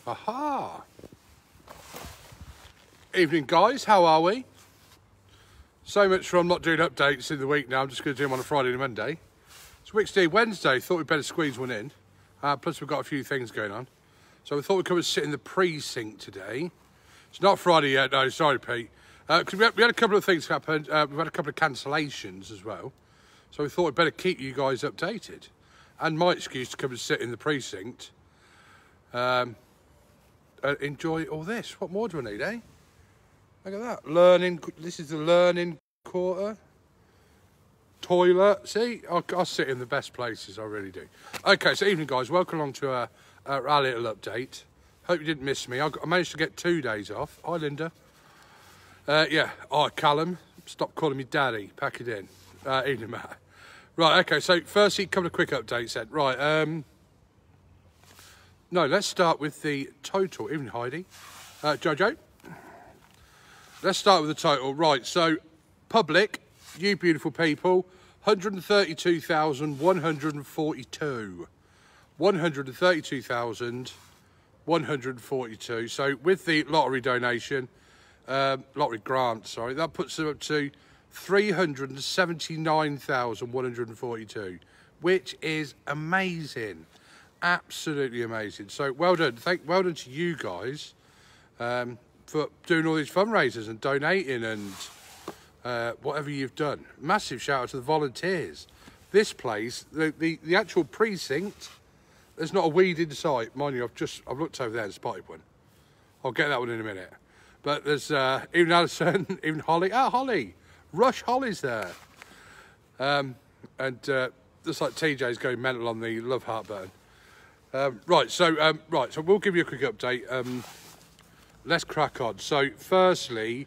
Aha! Evening, guys. How are we? So much for I'm not doing updates in the week now. I'm just going to do them on a Friday and a Monday. It's Wicksteed Wednesday. Thought we'd better squeeze one in. Plus, we've got a few things going on. So we thought we'd come and sit in the precinct today. It's not Friday yet. No, sorry, Pete. Because we had a couple of things happen. We've had a couple of cancellations as well. So we thought we'd better keep you guys updated. And my excuse to come and sit in the precinct. Enjoy all this. What more do I need, eh? Look at that. Learning. This is the learning quarter. Toilet. See, I sit in the best places. I really do. Okay, so evening, guys. Welcome along to our little update. Hope you didn't miss me. I managed to get 2 days off. Hi, Linda. Yeah. Hi, Callum. Stop calling me daddy. Pack it in. Evening, Matt. Right. Okay. So firstly, a couple of quick updates then. Right. No, let's start with the total. Evening, Heidi. Jojo. Let's start with the total. Right, so public, you beautiful people, 132,142. 132,142. So with the lottery donation, lottery grant, sorry, that puts them up to 379,142, which is amazing. Absolutely amazing. So well done. Well done to you guys. For doing all these fundraisers and donating and whatever you've done. Massive shout out to the volunteers. This place, the actual precinct, there's not a weed in sight. Mind you, I've looked over there and spotted one. I'll get that one in a minute. But there's even Alison, even Holly. Ah, Holly. Rush Holly's there. And just like TJ's going mental on the love heart button. Right, so we'll give you a quick update. Let's crack on. So, firstly,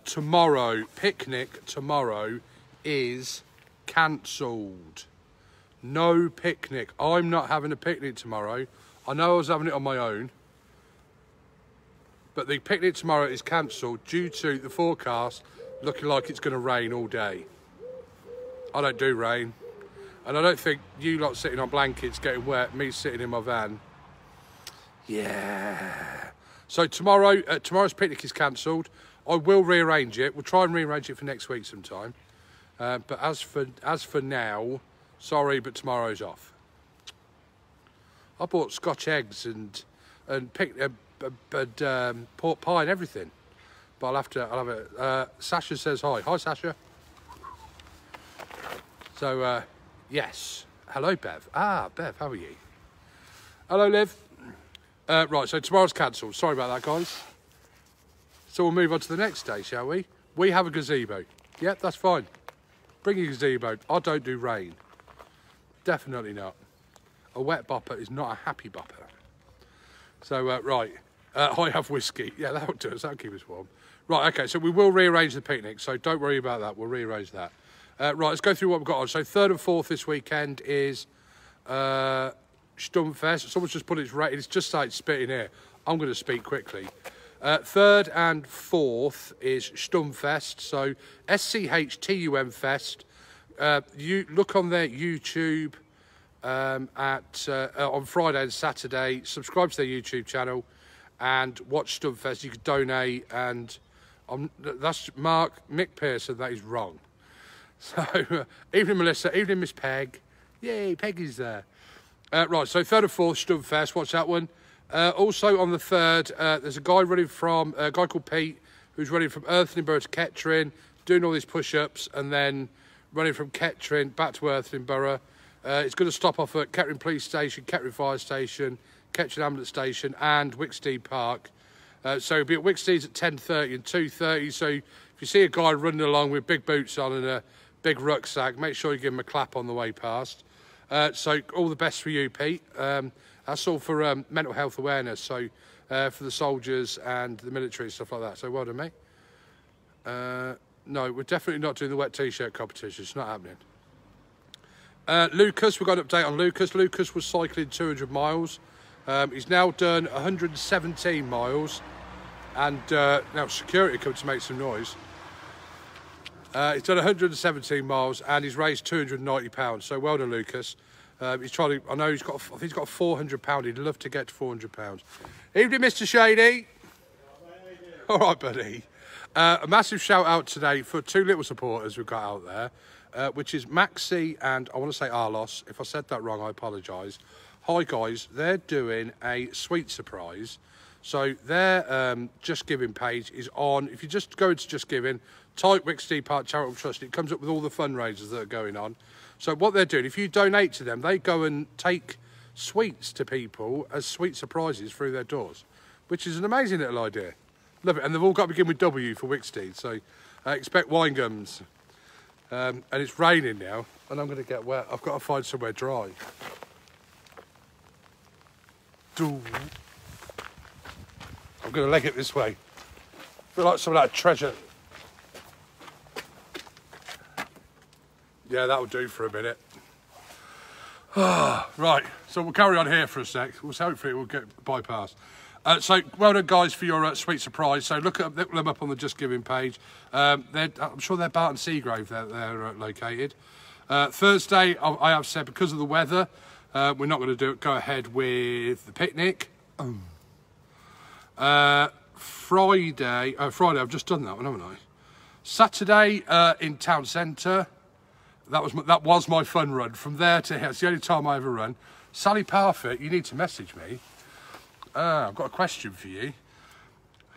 tomorrow, picnic tomorrow is cancelled. No picnic. I'm not having a picnic tomorrow. I know I was having it on my own. But the picnic tomorrow is cancelled due to the forecast looking like it's going to rain all day. I don't do rain. And I don't think you lot sitting on blankets getting wet, me sitting in my van. Yeah. So tomorrow's picnic is cancelled. I will rearrange it. We'll try and rearrange it for next week sometime. But as for now, sorry, but tomorrow's off. I bought Scotch eggs and pork pie and everything. But I'll have it. Sasha says hi. Hi, Sasha. So yes. Hello, Bev. Ah, Bev, how are you? Hello, Liv. Right, so tomorrow's cancelled. Sorry about that, guys. So we'll move on to the next day, shall we? We have a gazebo. Yep, that's fine. Bring a gazebo. I don't do rain. Definitely not. A wet bopper is not a happy bopper. So, right. I have whiskey. Yeah, that'll do us. That'll keep us warm. Right, okay, so we will rearrange the picnic, so don't worry about that. We'll rearrange that. Right, let's go through what we've got on. So 3rd and 4th this weekend is Sturmfest. Someone's just put its rate. It's just like spitting here. I'm going to speak quickly. 3rd and 4th is Sturmfest. So SCHTUM Fest. You look on their YouTube on Friday and Saturday. Subscribe to their YouTube channel and watch Sturmfest. You can donate. And that's Mick Pearson. That is wrong. So evening, Melissa. Evening, Miss Peg. Yay, Peggy's there. Right, so 3rd and 4th, Sturmfest, watch that one. Also on the 3rd, there's a guy running from, a guy called Pete, who's running from Earthling Borough to Kettering, doing all these push-ups, and then running from Kettering back to Earthling Borough. It's going to stop off at Kettering Police Station, Kettering Fire Station, Kettering Ambulance Station, and Wicksteed Park. So it'll be at Wicksteed's at 10:30 and 2:30, so if you see a guy running along with big boots on and a big rucksack, make sure you give him a clap on the way past. So all the best for you, Pete. That's all for mental health awareness, so for the soldiers and the military and stuff like that. So well done, mate. No, we're definitely not doing the wet t-shirt competition. It's not happening. Lucas, we've got an update on Lucas. Lucas was cycling 200 miles. He's now done 117 miles. And now security come to make some noise. He's done 117 miles and he's raised £290. So well done, Lucas. He's trying to. I know he's got. I think he's got £400. He'd love to get to £400. Evening, Mr. Shady. All right, buddy. A massive shout out today for two little supporters we've got out there, which is Maxi and I want to say Arlos. If I said that wrong, I apologise. Hi guys, they're doing a sweet surprise. So their Just Giving page is on. If you just go into Just Giving, type Wicksteed Park Charitable Trust, it comes up with all the fundraisers that are going on. So what they're doing, if you donate to them, they go and take sweets to people as sweet surprises through their doors, which is an amazing little idea. Love it. And they've all got to begin with W for Wicksteed, so expect wine gums. And it's raining now, and I'm going to get wet. I've got to find somewhere dry. I'm going to leg it this way. I feel like some of that treasure. Yeah, that'll do for a minute. Right, so we'll carry on here for a sec. Hopefully we'll get bypassed. So well done, guys, for your sweet surprise. So look them up on the Just Giving page. I'm sure they're Barton Seagrove they're located. Thursday, I have said, because of the weather, we're not going to go ahead with the picnic. Friday, I've just done that one, haven't I? Saturday in town centre. That was my fun run. From there to here, it's the only time I ever run. Sally Parfitt, you need to message me. I've got a question for you.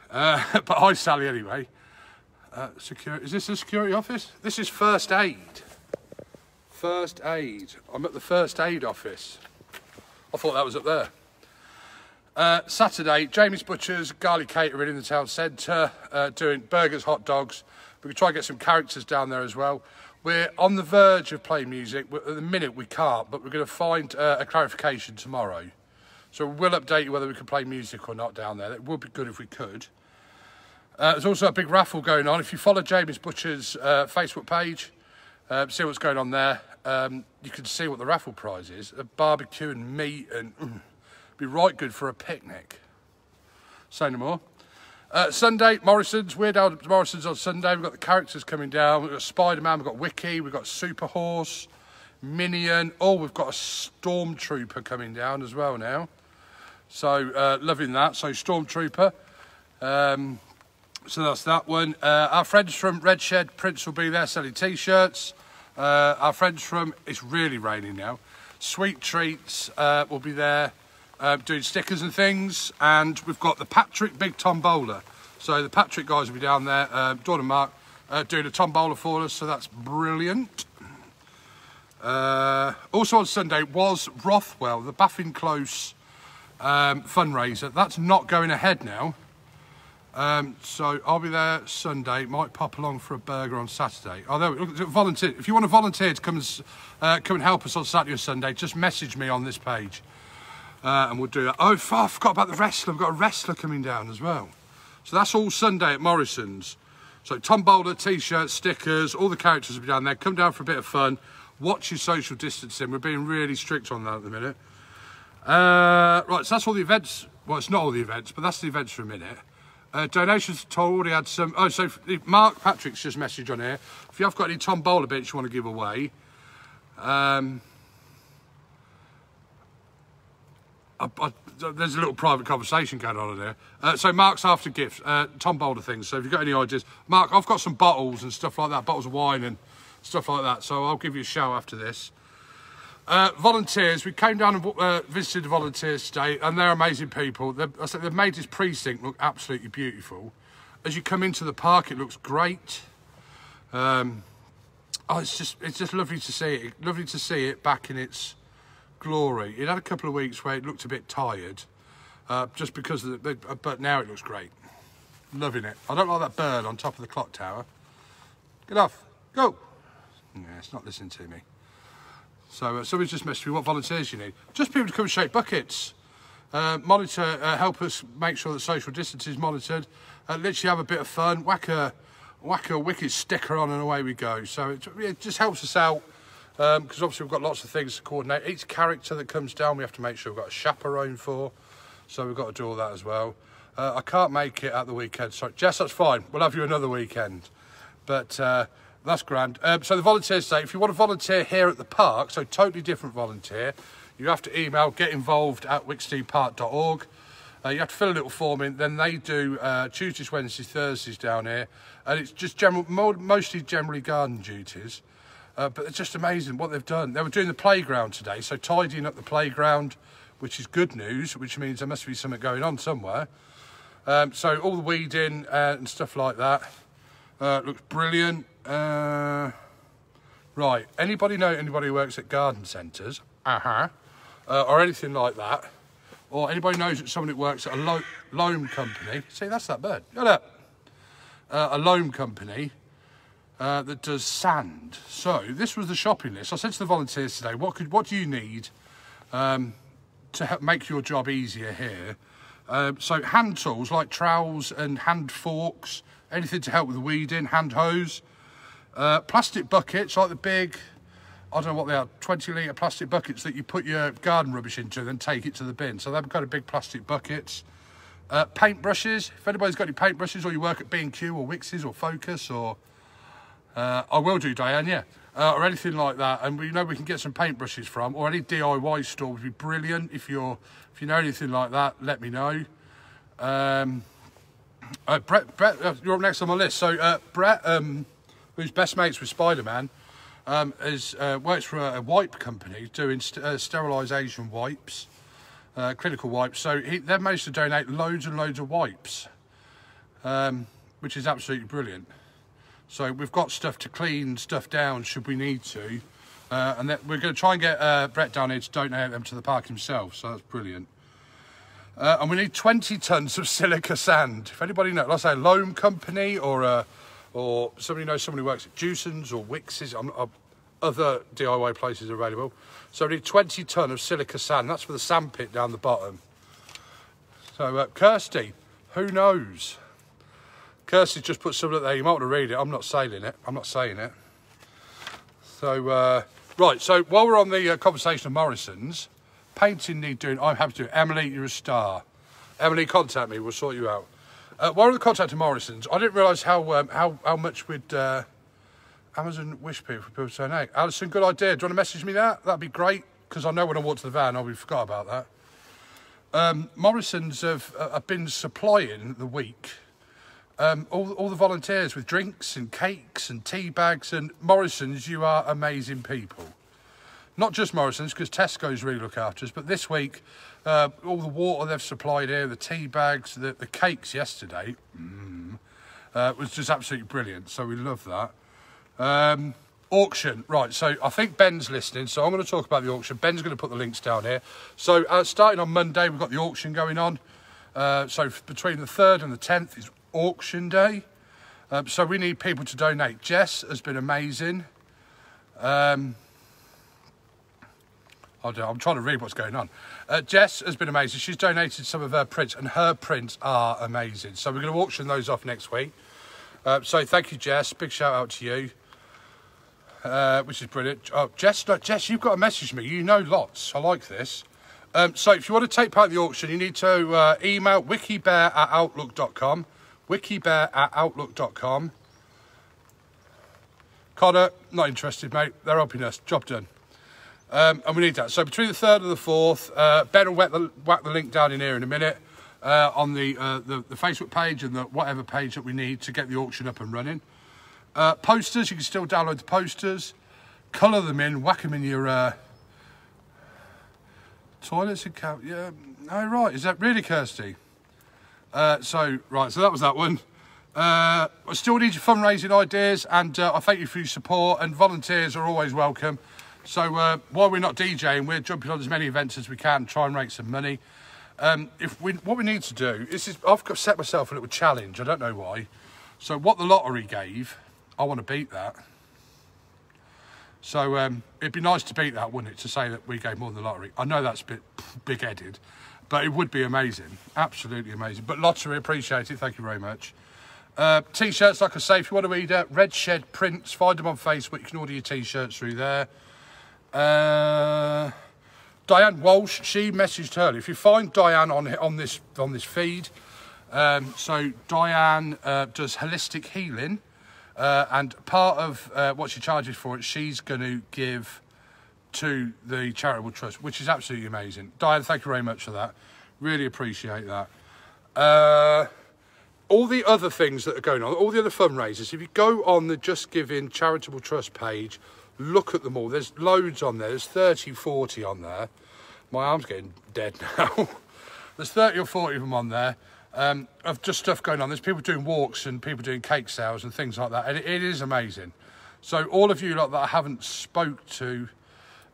But hi, Sally, anyway. Is this a security office? This is first aid. First aid. I'm at the first aid office. I thought that was up there. Saturday, Jamie's Butchers, Garlic Catering in the town centre, doing burgers, hot dogs. We can try and get some characters down there as well. We're on the verge of playing music. At the minute we can't, but we're going to find a clarification tomorrow. So we'll update you whether we can play music or not down there. It would be good if we could. There's also a big raffle going on. If you follow Jamie's Butcher's Facebook page, see what's going on there, you can see what the raffle prize is. A barbecue and meat, and be right good for a picnic. Say no more. Sunday, Morrison's, Weird Al Morrison's on Sunday. We've got the characters coming down. We've got Spider-Man, we've got Wiki, we've got Super Horse, Minion. Oh, we've got a Stormtrooper coming down as well now. So, loving that. So, Stormtrooper. So that's that one. Our friends from Red Shed Prince will be there selling T-shirts. Our friends from, it's really raining now, Sweet Treats will be there doing stickers and things. And we've got the Patrick Big Tombola. So the Patrick guys will be down there, Dawn and Mark, doing a tombola for us. So that's brilliant. Also on Sunday was Rothwell, the Baffin Close fundraiser. That's not going ahead now. So I'll be there Sunday. Might pop along for a burger on Saturday. Although volunteer, if you want to volunteer to come and help us on Saturday or Sunday, just message me on this page, and we'll do that. Oh, I forgot about the wrestler. We've got a wrestler coming down as well. So that's all Sunday at Morrison's. So tombola, T-shirts, stickers, all the characters will be down there. Come down for a bit of fun. Watch your social distancing. We're being really strict on that at the minute. Right, so that's all the events. Well, it's not all the events, but that's the events for a minute. Donations already had some. Oh, so Mark Patrick's just messaged on here. If you have got any tombola bits you want to give away, there's a little private conversation going on in there. So Mark's after gifts, tombola things. So if you've got any ideas, Mark, I've got some bottles and stuff like that, bottles of wine and stuff like that. So I'll give you a shout after this. Volunteers, we came down and visited the volunteers today, and they're amazing people. They've made this precinct look absolutely beautiful. As you come into the park, it looks great. It's just lovely to see it. Lovely to see it back in its glory. It had a couple of weeks where it looked a bit tired, just because of but now it looks great. Loving it. I don't like that bird on top of the clock tower. Get off. Go. Yeah, it's not listening to me. So somebody's just messaged me what volunteers you need. Just people to come and shake buckets, monitor, help us make sure that social distance is monitored. Literally have a bit of fun, whack a wicked sticker on, and away we go. So it just helps us out, because obviously we've got lots of things to coordinate. Each character that comes down, we have to make sure we've got a chaperone for. So we've got to do all that as well. I can't make it at the weekend. Sorry, Jess, that's fine. We'll have you another weekend. But That's grand. So the volunteers say, if you want to volunteer here at the park, so totally different volunteer, you have to email getinvolved@wicksteedpark.org. You have to fill a little form in. Then they do Tuesdays, Wednesdays, Thursdays down here, and it's just mostly generally garden duties. But it's just amazing what they've done. They were doing the playground today, so tidying up the playground, which is good news, which means there must be something going on somewhere. So all the weeding and stuff like that looks brilliant. Right, anybody know anybody who works at garden centres? Or anything like that? Or anybody knows that someone who works at a loan company? See, that's that bird. Look at that. A loan company that does sand. So this was the shopping list. I said to the volunteers today, what do you need to help make your job easier here? So hand tools like trowels and hand forks, anything to help with the weeding, hand hose, plastic buckets like the big, I don't know what they are, 20-litre plastic buckets that you put your garden rubbish into, then take it to the bin. So they've got big plastic buckets. Paint brushes. If anybody's got any paint brushes, or you work at B&Q or Wicksteed or Focus, or I will do, Diane, yeah, or anything like that. And we know we can get some paint brushes from, or any DIY store would be brilliant. If you know anything like that, let me know. Brett, you're up next on my list. So Brett, who's best mates with Spider-Man, works for a wipe company doing sterilisation wipes, clinical wipes. So they've managed to donate loads and loads of wipes, which is absolutely brilliant. So we've got stuff to clean stuff down should we need to, and we're going to try and get Brett down here to donate them to the park himself. So that's brilliant. And we need 20 tons of silica sand. If anybody knows, let's say a loan company or somebody knows somebody who works at Jewson's or Wicksteed, other DIY places are available. So we need 20 tonne of silica sand. That's for the sand pit down the bottom. So Kirsty, who knows? Kirsty's just put something there. You might want to read it. I'm not saying it. So, right. So while we're on the conversation of Morrison's, painting need doing. I'm happy to do it. Emily, you're a star. Emily, contact me. We'll sort you out. While we're on the contact of Morrison's, I didn't realise how much we'd Amazon wish people for people to donate. Alison, good idea. Do you want to message me that? That'd be great, because I know when I walk to the van, I'll be forgot about that. Morrison's have been supplying the week all the volunteers with drinks and cakes and tea bags. And Morrison's, you are amazing people. Not just Morrison's, because Tesco's really look after us, but this week, all the water they've supplied here, the tea bags, the cakes yesterday, was just absolutely brilliant. So we love that. Auction, right, so I think Ben's listening, so I'm going to talk about the auction. Ben's going to put the links down here. So starting on Monday, we've got the auction going on. So between the 3rd and the 10th is auction day. So we need people to donate. Jess has been amazing. I'm trying to read what's going on. Jess has been amazing. She's donated some of her prints, and her prints are amazing. So we're going to auction those off next week. So thank you, Jess. Big shout out to you. Which is brilliant. Oh, Jess, you've got to message me. You know lots. I like this. So if you want to take part in the auction, you need to email wikibear@outlook.com. wikibear@outlook.com. Connor, not interested, mate. They're helping us. Job done. And we need that. So between the 3rd and the 4th, Ben will whack the link down in here in a minute on the Facebook page and the whatever page that we need to get the auction up and running. Posters, you can still download the posters, colour them in, whack them in your toilets and yeah. Oh, right, is that really, Kirsty? So that was that one. I still need your fundraising ideas, and I thank you for your support, and volunteers are always welcome. So while we're not DJing, we're jumping on as many events as we can, try and make some money. What we need to do is I've got set myself a little challenge. I don't know why. So what the lottery gave, I want to beat that. So it'd be nice to beat that, wouldn't it? To say that we gave more than the lottery. I know that's a bit big-headed, but it would be amazing. Absolutely amazing. But lottery, appreciate it. Thank you very much. T-shirts, like I say, if you want to read Red Shed Prints, find them on Facebook. You can order your T-shirts through there. Diane Walsh, she messaged earlier. If you find Diane on this feed, so Diane does holistic healing. And part of what she charges for it, she's going to give to the charitable trust, which is absolutely amazing. Diane, thank you very much for that. Really appreciate that. All the other things that are going on, all the other fundraisers, if you go on the Just Giving Charitable Trust page, look at them all. There's loads on there. There's 30, 40 on there. My arm's getting dead now. There's 30 or 40 of them on there of just stuff going on. There's people doing walks and people doing cake sales and things like that. And it is amazing. So all of you lot that I haven't spoke to,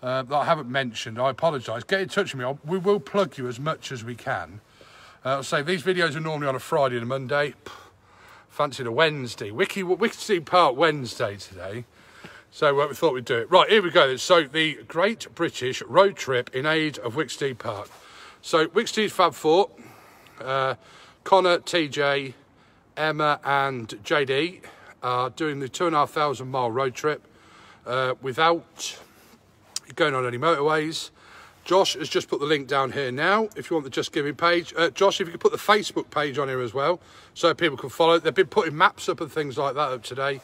that I haven't mentioned, I apologise. Get in touch with me. We will plug you as much as we can. I'll say these videos are normally on a Friday and a Monday. Fancy a Wednesday. Wicksteed Park Wednesday today. So we thought we'd do it. Right, here we go. So the Great British Road Trip in aid of Wicksteed Park. So Wicksteed Fab Four, Connor, TJ, Emma and JD are doing the 2,500 mile road trip without going on any motorways. Josh has just put the link down here now if you want the Just Giving page. Josh, if you could put the Facebook page on here as well so people can follow. They've been putting maps up and things like that up today.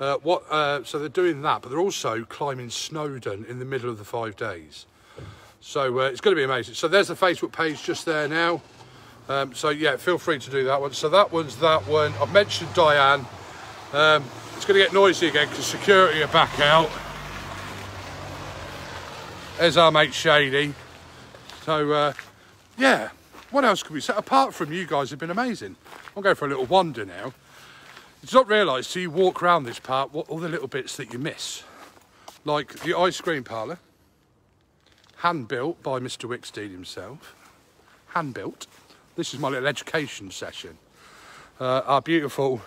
So they're doing that, but they're also climbing Snowdon in the middle of the 5 days. So it's going to be amazing. So there's the Facebook page just there now. So yeah, feel free to do that one. So that one's that one. I've mentioned Diane. It's going to get noisy again because security are back out. There's our mate Shady. So yeah, what else could we say? Apart from you guys have been amazing. I'm going for a little wander now. It's not realised till you walk around this park what all the little bits that you miss. Like the ice cream parlour, hand built by Mr. Wicksteed himself. Hand built. This is my little education session. Our beautiful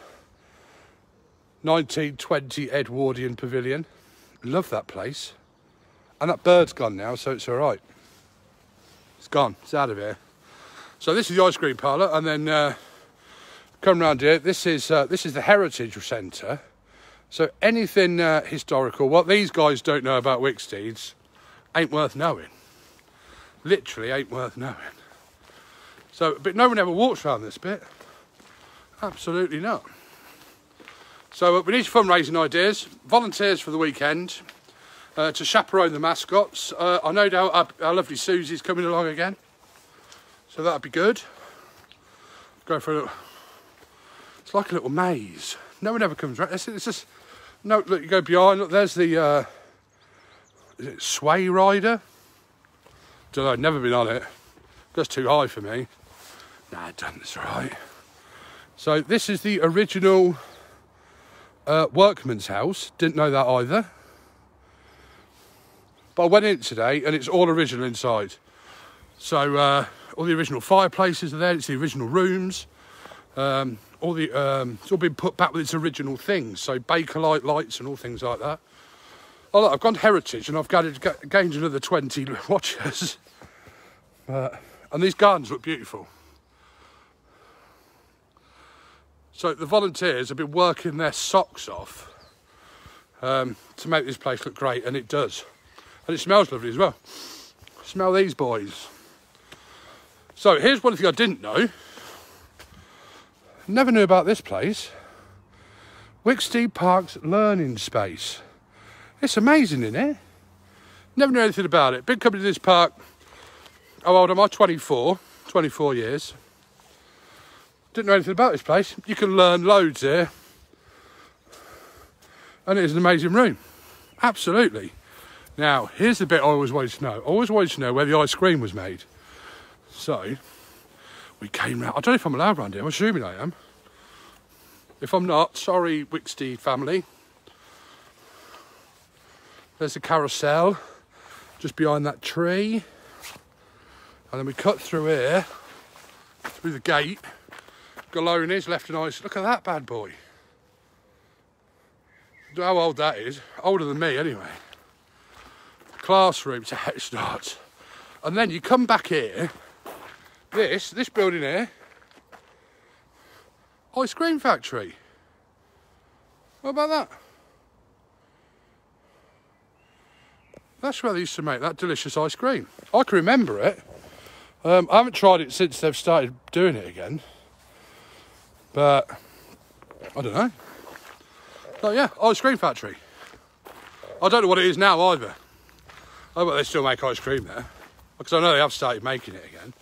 1920 Edwardian pavilion. Love that place. And that bird's gone now, so it's all right. It's gone. It's out of here. So this is the ice cream parlour, and then come round here. This is the Heritage Centre. So anything historical, what these guys don't know about Wicksteeds, ain't worth knowing. Literally ain't worth knowing. So, but no one ever walks around this bit. Absolutely not. So we need fundraising ideas, volunteers for the weekend. To chaperone the mascots. I know our lovely Susie's coming along again, so that'd be good. Go for a little. It's like a little maze. No one ever comes around. It's just no. Look, you go behind. Look, there's the is it Sway Rider? Don't know. Never been on it. That's too high for me. Nah, it doesn't. It's all right. So this is the original workman's house. Didn't know that either. But I went in today and it's all original inside. So all the original fireplaces are there. It's the original rooms. It's all been put back with its original things. So Bakelite lights and all things like that. Oh look, I've gone Heritage and I've gained another 20 watchers. And these gardens look beautiful. So the volunteers have been working their socks off to make this place look great, and it does. And it smells lovely as well. Smell these boys. So here's one thing I didn't know. Never knew about this place. Wicksteed Park's learning space. It's amazing, isn't it? Never knew anything about it. Been coming to this park, how old am I? 24 years. Didn't know anything about this place. You can learn loads here. And it is an amazing room. Absolutely. Now, here's the bit I always wanted to know. I always wanted to know where the ice cream was made. So, we came round. I don't know if I'm allowed round here. I'm assuming I am. If I'm not, sorry, Wicksteed family. There's the carousel just behind that tree. And then we cut through here, through the gate. Galonies, left and ice. Look at that bad boy. I don't know how old that is. Older than me, anyway. Classroom to how it starts. And then you come back here. This building here. Ice cream factory. What about that? That's where they used to make that delicious ice cream. I can remember it. I haven't tried it since they've started doing it again. But, I don't know. Oh yeah, ice cream factory. I don't know what it is now either. I bet they still make ice cream there, because I know they have started making it again.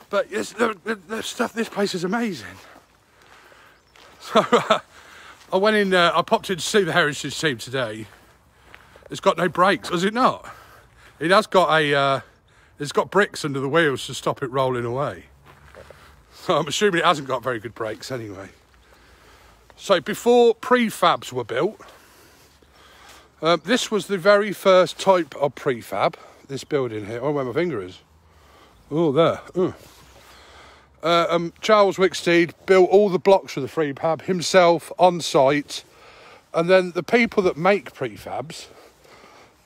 But yes, the stuff. This place is amazing. So I went in. I popped in to see the heritage team today. It's got no brakes, has it not? It has got a. It's got bricks under the wheels to stop it rolling away. So I'm assuming it hasn't got very good brakes anyway. So before prefabs were built, this was the very first type of prefab. This building here. Oh, where my finger is. Oh, there. Charles Wicksteed built all the blocks for the prefab himself on site, and then the people that make prefabs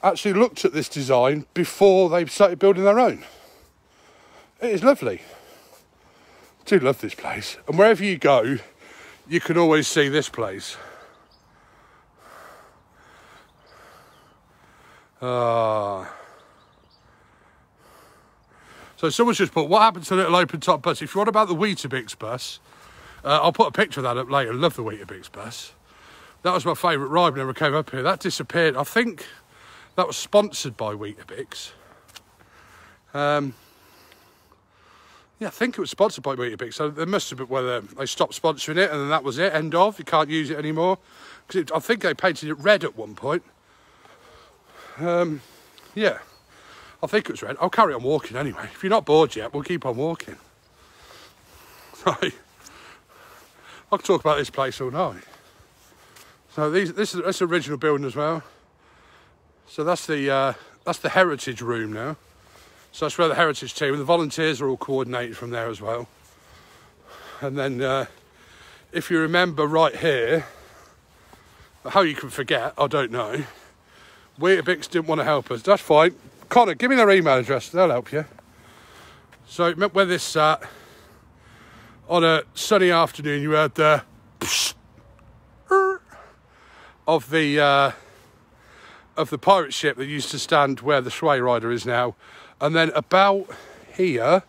actually looked at this design before they started building their own. It is lovely. I do love this place, and wherever you go, you can always see this place. So someone's just put, what happened to the little open top bus? If you want about the Weetabix bus, I'll put a picture of that up later. I love the Weetabix bus. That was my favourite ride whenever I came up here. That disappeared. I think that was sponsored by Weetabix. Yeah, I think it was sponsored by Wicksteed, so there must have been whether they stopped sponsoring it and then that was it, end of. You can't use it anymore. Because I think they painted it red at one point. Yeah, I think it was red. I'll carry on walking anyway. If you're not bored yet, we'll keep on walking. Right. I can talk about this place all night. So this is original building as well. So that's the heritage room now. So that's where the heritage team and the volunteers are all coordinated from there as well. And then, if you remember right here, how you can forget, I don't know. Weetabix didn't want to help us. That's fine. Connor, give me their email address. They'll help you. So where this sat, on a sunny afternoon, you heard the of the pirate ship that used to stand where the Sway Rider is now. And then about here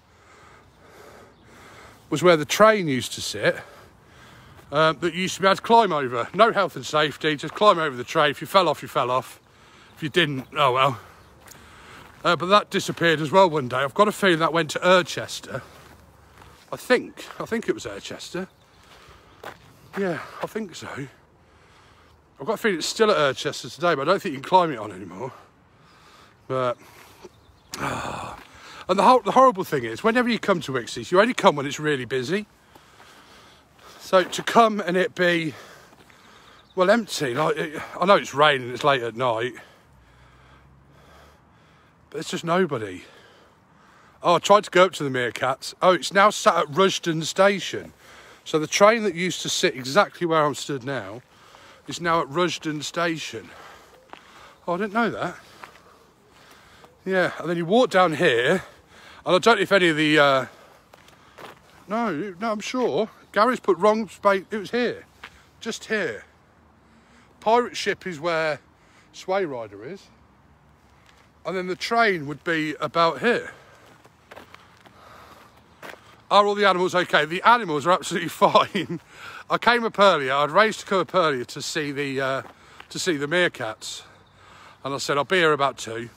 was where the train used to sit, that you used to be able to climb over. No health and safety, just climb over the train. If you fell off, you fell off. If you didn't, oh well. But that disappeared as well one day. I've got a feeling that went to Irchester. I think it was Irchester. Yeah, I think so. I've got a feeling it's still at Irchester today, but I don't think you can climb it on anymore. But... And the horrible thing is, whenever you come to Wicksteed, you only come when it's really busy. So to come and it be, well, empty, like I know it's raining, it's late at night, but it's just nobody. Oh, I tried to go up to the Meerkats. Oh, it's now sat at Rusden Station. So the train that used to sit exactly where I'm stood now is now at Rusden Station. Oh, I didn't know that. Yeah, and then you walk down here, and I don't know if any of the, no, I'm sure. Gary's put wrong space, it was here, just here. Pirate ship is where Sway Rider is, and then the train would be about here. Are all the animals okay? The animals are absolutely fine. I came up earlier, I'd arranged to come up earlier to see the meerkats, and I said I'll be here about 2.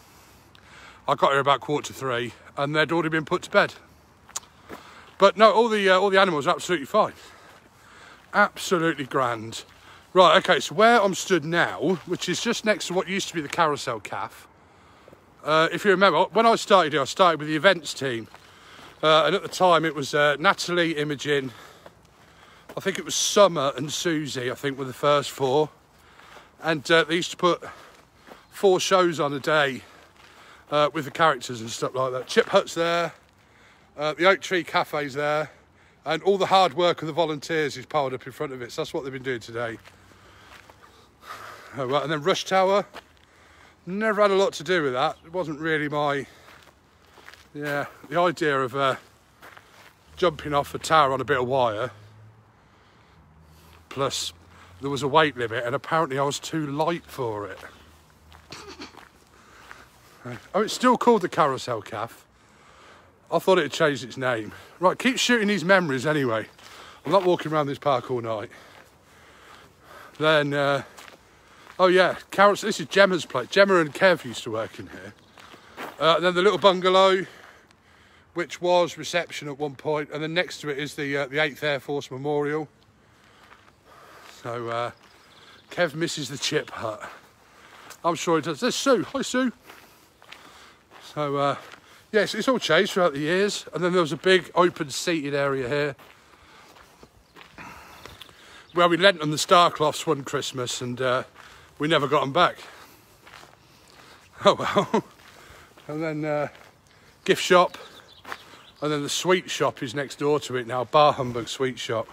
I got here about 2:45, and they'd already been put to bed. But no, all the animals are absolutely fine. Absolutely grand. Right, okay, so where I'm stood now, which is just next to what used to be the Carousel Cafe. If you remember, when I started here, I started with the events team. And at the time it was Natalie, Imogen, I think it was Summer and Susie, I think were the first 4. And they used to put 4 shows on a day. With the characters and stuff like that. Chip Hut's there, the Oak Tree Cafe's there, and all the hard work of the volunteers is piled up in front of it. So that's what they've been doing today. Oh, right, and then Rush Tower. Never had a lot to do with that. It wasn't really my, the idea of jumping off a tower on a bit of wire. Plus, there was a weight limit, and apparently I was too light for it. Oh, it's still called the Carousel Cafe. I thought it had changed its name. Right, keep shooting these memories anyway. I'm not walking around this park all night. Then, oh yeah, Carol's, this is Gemma's place. Gemma and Kev used to work in here. Then the little bungalow, which was reception at one point, and then next to it is the 8th Air Force Memorial. So Kev misses the chip hut. I'm sure he does. There's Sue. Hi, Sue. So yes, it's all changed throughout the years. And then there was a big open seated area here where we lent them the Starcloths one Christmas, and we never got them back. Oh well. And then gift shop, and then the sweet shop is next door to it now, Bar Humbug Sweet Shop.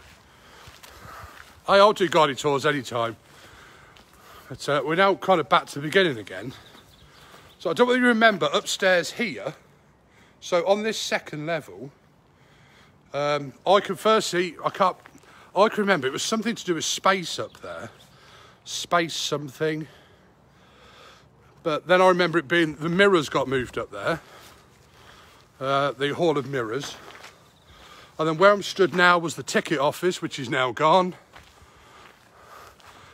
I'll do guided tours anytime, but we're now kind of back to the beginning again. So I don't really remember upstairs here. So on this second level, I can remember it was something to do with space up there, space something. But then I remember it being, the mirrors got moved up there, the Hall of Mirrors. And then where I'm stood now was the ticket office, which is now gone.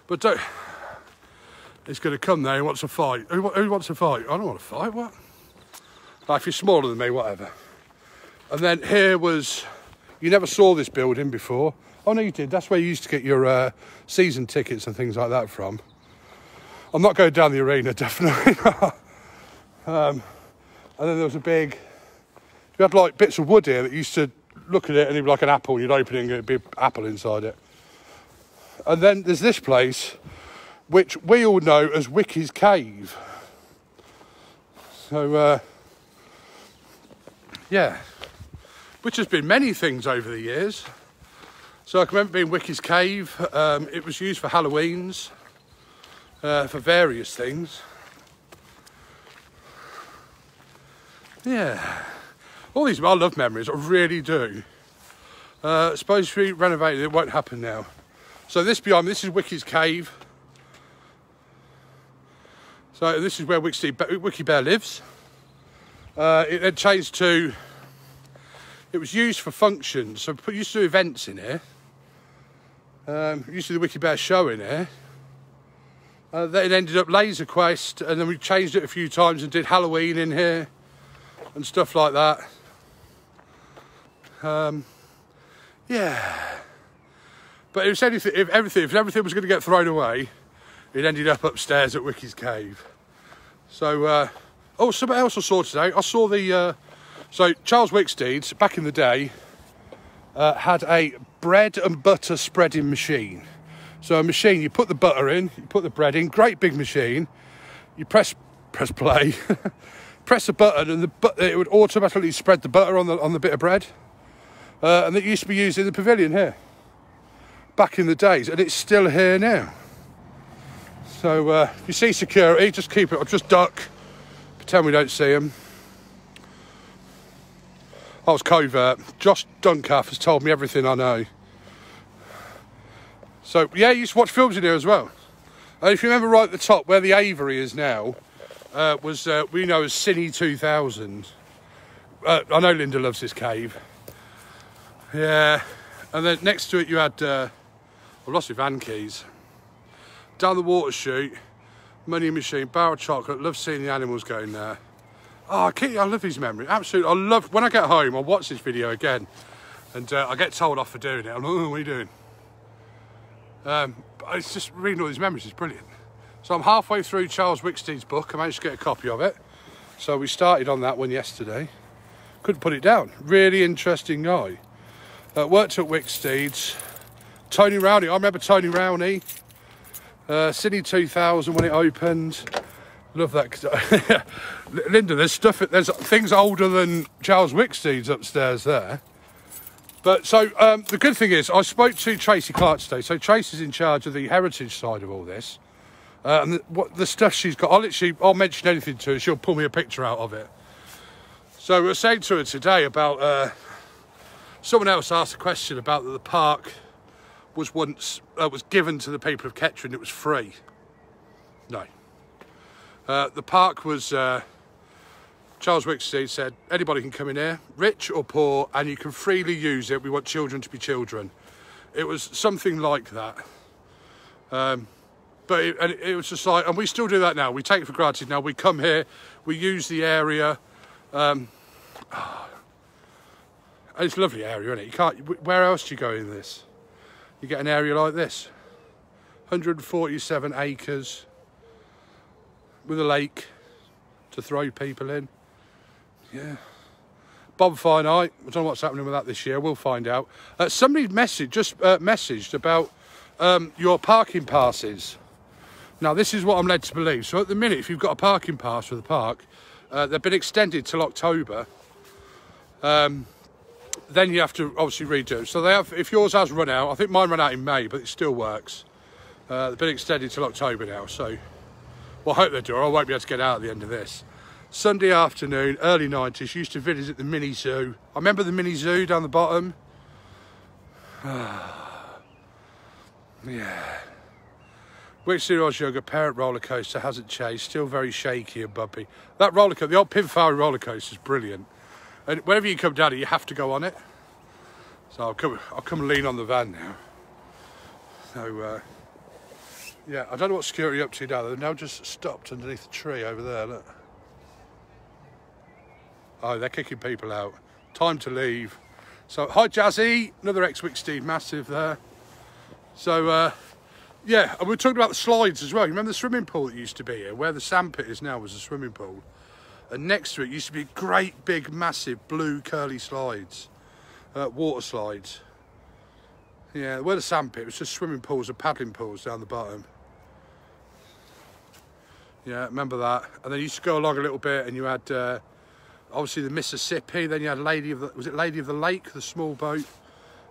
But don't, he's going to come there, he wants a fight. Who wants a fight? I don't want to fight, what? Like, if you're smaller than me, whatever. And then here was, you never saw this building before. Oh no, you did, that's where you used to get your season tickets and things like that from. I'm not going down the arena, definitely. And then there was a big, you had like bits of wood here that used to look at it and it'd be like an apple, you'd open it and it'd be an apple inside it. And then there's this place, which we all know as Wicky's Cave. So, yeah, which has been many things over the years. So I can remember being Wicky's Cave. It was used for Halloweens. For various things. Yeah, all these, I love memories, I really do. Suppose if we renovate it, it won't happen now. So this behind me, this is Wicky's Cave. So this is where Wicky Bear lives. It then changed to, it was used for functions, so we used to do events in here. We used to do the Wicky Bear show in here. Then it ended up Laser Quest, and then we changed it a few times and did Halloween in here and stuff like that. Yeah, but it was anything. If everything was going to get thrown away, it ended up upstairs at Wicky's Cave. So, oh, something else I saw today. I saw the so Charles Wicksteed back in the day had a bread and butter spreading machine. So a machine, you put the butter in, you put the bread in, great big machine, you press play, press a button and it would automatically spread the butter on the bit of bread. And it used to be used in the pavilion here, back in the days, and it's still here now. So if you see security, just keep it, or just duck, pretend we don't see them. I was covert. Josh Duncalf has told me everything I know. So, yeah, you used to watch films in here as well. If you remember right at the top, where the Aviary is now, we know as Cine 2000. I know Linda loves this cave. Yeah. And then next to it you had, I lost my van keys. Down the water chute, money machine, bar of chocolate, love seeing the animals going there. Oh, I love these memories, absolutely. I love, when I get home, I'll watch this video again. And I get told off for doing it. I'm like, oh, what are you doing? It's just reading all these memories is brilliant. So I'm halfway through Charles Wicksteed's book. I managed to get a copy of it. So we started on that one yesterday. Couldn't put it down. Really interesting guy. Worked at Wicksteed's. Tony Rowney. I remember Tony Rowney. Cine 2000 when it opened. Love that. Linda, there's things older than Charles Wicksteed's upstairs there. But so the good thing is, I spoke to Tracy Clark today. So Tracy's in charge of the heritage side of all this, and the stuff she's got. I'll mention anything to her. She'll pull me a picture out of it. So we were saying to her today about someone else asked a question about that the park was once was given to the people of Kettering. It was free. No, the park was. Charles Wicksteed said, anybody can come in here, rich or poor, and you can freely use it. We want children to be children. It was something like that. But it was just like, and we still do that now. We take it for granted now. We come here, we use the area. And it's a lovely area, isn't it? You can't. Where else do you go in this? You get an area like this, 147 acres with a lake to throw people in. Yeah. Bonfire night. I don't know what's happening with that this year. We'll find out. Somebody messaged about your parking passes. Now, this is what I'm led to believe. So at the minute, if you've got a parking pass for the park, they've been extended till October. Then you have to obviously redo. So they have. If yours has run out, I think mine ran out in May, but it still works. They've been extended till October now. So, well, I hope they do, or I won't be able to get out at the end of this. Sunday afternoon, early 90s, used to visit the mini zoo. I remember the mini zoo down the bottom. Yeah. Wicksteed was younger, parent roller coaster hasn't changed, still very shaky and bumpy. That roller coaster, the old Pinfari roller coaster is brilliant. And whenever you come down it, you have to go on it. So I'll come and lean on the van now. So, yeah, I don't know what security are up to now. They've now just stopped underneath the tree over there, look. Oh, they're kicking people out. Time to leave. So, hi Jazzy, another ex-Wicksteed massive there. So, yeah, and we were talking about the slides as well. You remember the swimming pool that used to be here? Where the sandpit is now was a swimming pool. And next to it used to be great, big, massive, blue, curly slides. Water slides. Yeah, where the sandpit was just swimming pools and paddling pools down the bottom. Yeah, remember that. And then you used to go along a little bit and you had... obviously the Mississippi, then you had Lady of the Lake, the small boat,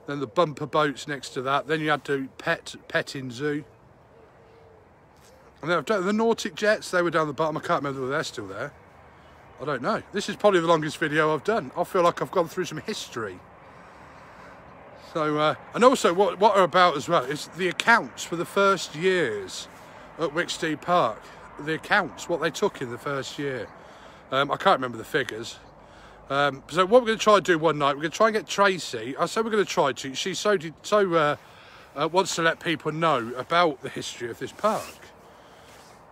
then the bumper boats next to that, then you had to petting zoo. And then the Nautic jets, they were down the bottom. I can't remember whether they're still there. I don't know. This is probably the longest video I've done. I feel like I've gone through some history. So, and also what are about as well is the accounts for the first years at Wicksteed Park. The accounts, what they took in the first year. I can't remember the figures. So what we're going to try and do one night, we're going to try and get Tracy. I say we're going to try to. She wants to let people know about the history of this park.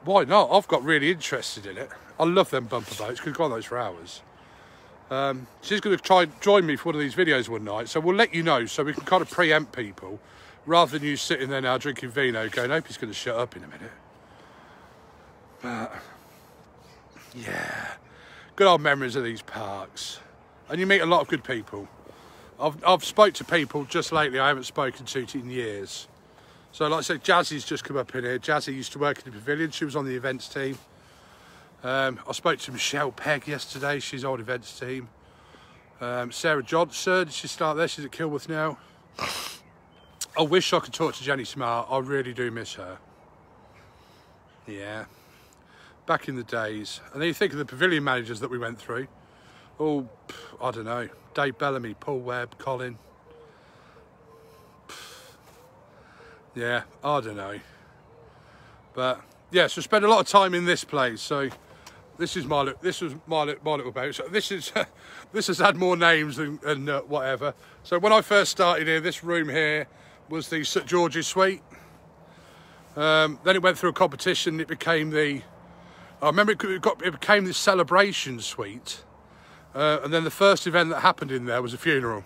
Why not? I've got really interested in it. I love them bumper boats. Could go on those for hours. She's going to try and join me for one of these videos one night. So we'll let you know so we can kind of preempt people rather than you sitting there now drinking vino going, I hope he's going to shut up in a minute. But, yeah. Good old memories of these parks, and you meet a lot of good people. I've spoke to people just lately I haven't spoken to in years. So like I said, Jazzy's just come up in here. Jazzy used to work in the pavilion. She was on the events team. I spoke to Michelle Pegg yesterday. She's on events team. Sarah Johnson, did she start there? She's at Kilworth now. I wish I could talk to Jenny Smart. I really do miss her. Yeah. Back in the days. And then you think of the pavilion managers that we went through. Oh, I don't know. Dave Bellamy, Paul Webb, Colin. Yeah, I don't know. But yeah, so spent a lot of time in this place. So this was my little boat. So this has had more names than whatever. So when I first started here, this room here was the St George's Suite. Then it went through a competition. It became the I remember it became the Celebration Suite, and then the first event that happened in there was a funeral.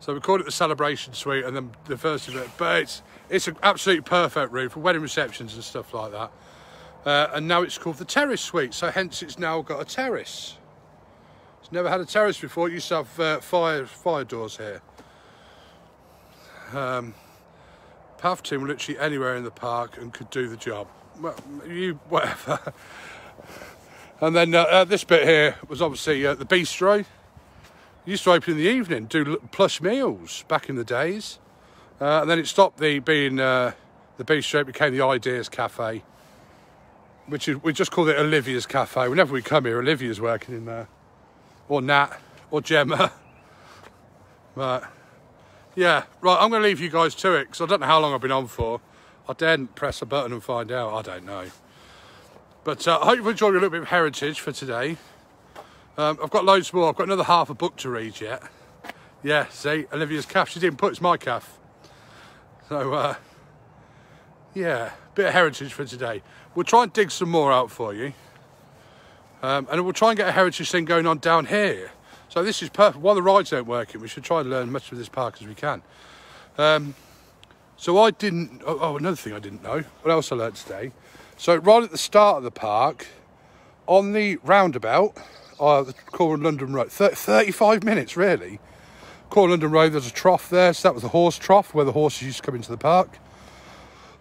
So we called it the Celebration Suite, and then the first event. But it's an absolutely perfect room for wedding receptions and stuff like that. And now it's called the Terrace Suite, so hence it's now got a terrace. It's never had a terrace before. It used to have fire doors here. Path team were literally anywhere in the park and could do the job. Well, whatever. And then this bit here was obviously the bistro. It used to open in the evening, do plush meals back in the days. And then it stopped being the bistro, it became the Ideas Cafe, which is, we just called it Olivia's Cafe. Whenever we come here, Olivia's working in there, or Nat, or Gemma. But yeah, right, I'm going to leave you guys to it because I don't know how long I've been on for. I daren't press a button and find out, I don't know. But I hope you've enjoyed a little bit of heritage for today. I've got loads more. I've got another half a book to read yet. Yeah, see, Olivia's calf. She didn't put, it's my calf. So, yeah, bit of heritage for today. We'll try and dig some more out for you. And we'll try and get a heritage thing going on down here. So this is perfect. While the rides aren't working, we should try and learn as much of this park as we can. So I didn't... Oh, another thing I didn't know. What else I learned today? So right at the start of the park, on the roundabout, the Core London Road, 35 minutes, really. Core London Road, there's a trough there. So that was the horse trough, where the horses used to come into the park.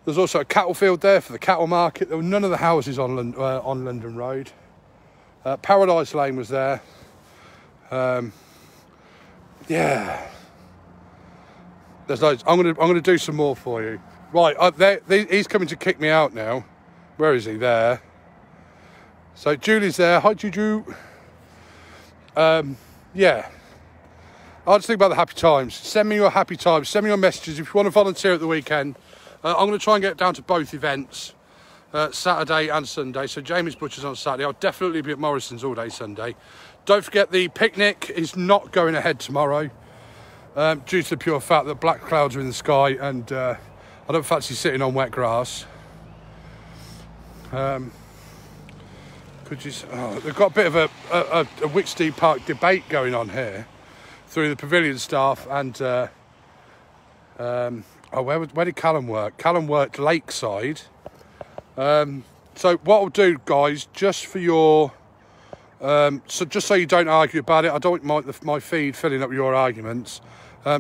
There's also a cattle field there for the cattle market. There were none of the houses on London Road. Paradise Lane was there. Yeah. There's loads. I'm gonna do some more for you. Right, he's coming to kick me out now. Where is he? There. So Julie's there. Hi, Juju. Yeah. I'll just think about the happy times. Send me your happy times. Send me your messages if you want to volunteer at the weekend. I'm going to try and get down to both events, Saturday and Sunday. So Jamie's Butcher's on Saturday. I'll definitely be at Morrison's all day Sunday. Don't forget the picnic is not going ahead tomorrow due to the pure fact that black clouds are in the sky and I don't fancy sitting on wet grass. They've got a bit of a Wicksteed Park debate going on here through the pavilion staff and where did Callum work? Callum worked Lakeside. So what I'll do, guys, just for your just so you don't argue about it, I don't want my feed filling up with your arguments.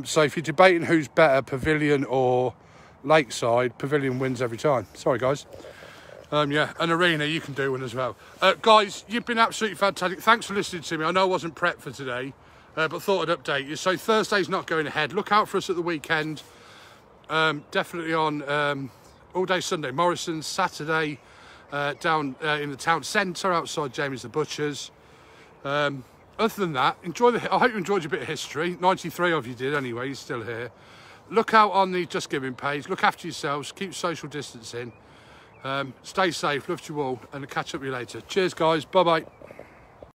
So if you're debating who's better, Pavilion or Lakeside, Pavilion wins every time. Sorry, guys. Yeah, an arena, you can do one as well. Guys, you've been absolutely fantastic. Thanks for listening to me. I know I wasn't prepped for today, but thought I'd update you. So Thursday's not going ahead. Look out for us at the weekend. Definitely on all day Sunday. Morrison's, Saturday, down in the town centre outside Jamie's the Butcher's. Other than that, I hope you enjoyed your bit of history. 93 of you did anyway, you're still here. Look out on the Just Giving page. Look after yourselves. Keep social distancing. Stay safe. Love to you all. And I'll catch up with you later. Cheers, guys. Bye-bye.